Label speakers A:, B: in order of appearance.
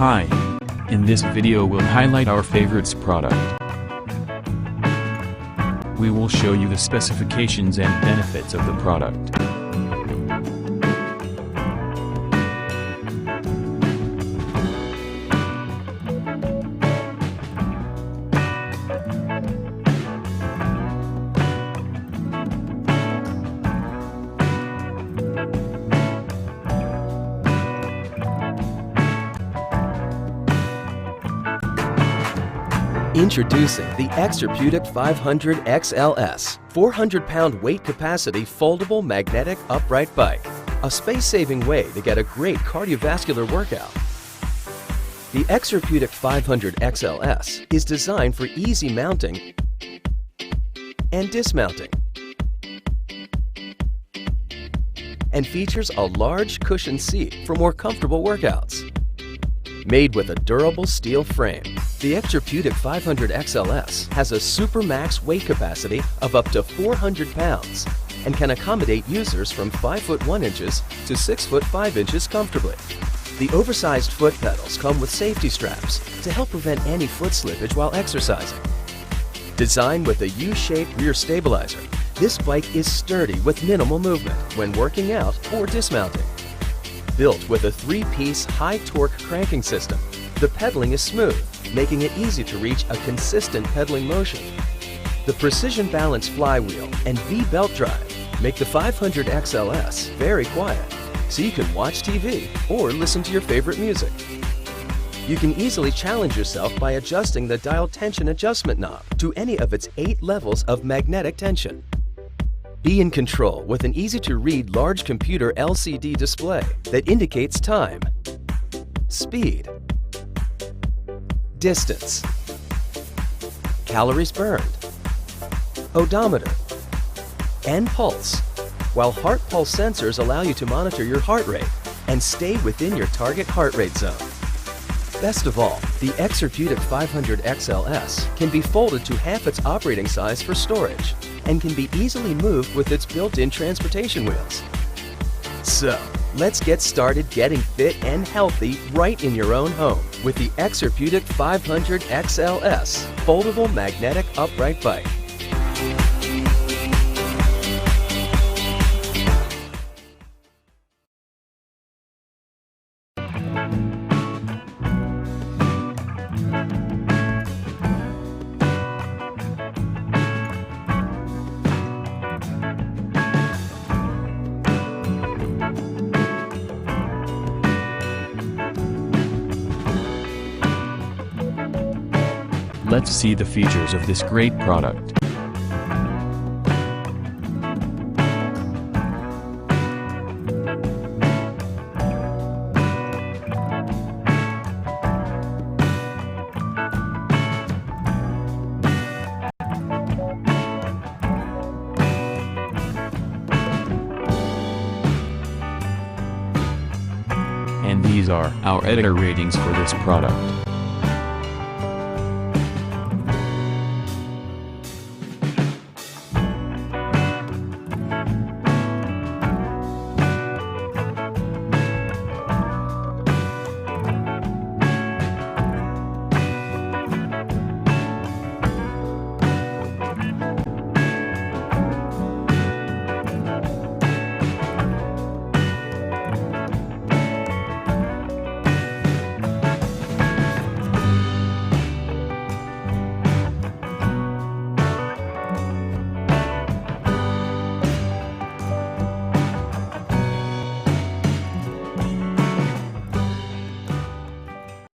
A: Hi. In this video we'll highlight our favorites product. We will show you the specifications and benefits of the product.
B: Introducing the Exerpeutic 500 XLS, 400-pound weight capacity foldable magnetic upright bike, a space-saving way to get a great cardiovascular workout. The Exerpeutic 500 XLS is designed for easy mounting and dismounting, and features a large cushioned seat for more comfortable workouts. Made with a durable steel frame, the Exerpeutic 500 XLS has a super max weight capacity of up to 400 pounds and can accommodate users from 5 foot 1 inches to 6 foot 5 inches comfortably. The oversized foot pedals come with safety straps to help prevent any foot slippage while exercising. Designed with a U-shaped rear stabilizer, this bike is sturdy with minimal movement when working out or dismounting. Built with a 3-piece high-torque cranking system, the pedaling is smooth, making it easy to reach a consistent pedaling motion. The precision balance flywheel and V-belt drive make the 500 XLS very quiet, so you can watch TV or listen to your favorite music. You can easily challenge yourself by adjusting the dial tension adjustment knob to any of its 8 levels of magnetic tension. Be in control with an easy-to-read large computer LCD display that indicates time, speed, distance, calories burned, odometer, and pulse, while heart pulse sensors allow you to monitor your heart rate and stay within your target heart rate zone. Best of all, the Exerpeutic 500 XLS can be folded to half its operating size for storage and can be easily moved with its built-in transportation wheels. So, let's get started getting fit and healthy right in your own home with the Exerpeutic 500 XLS foldable magnetic upright bike.
A: Let's see the features of this great product. And these are our editor ratings for this product.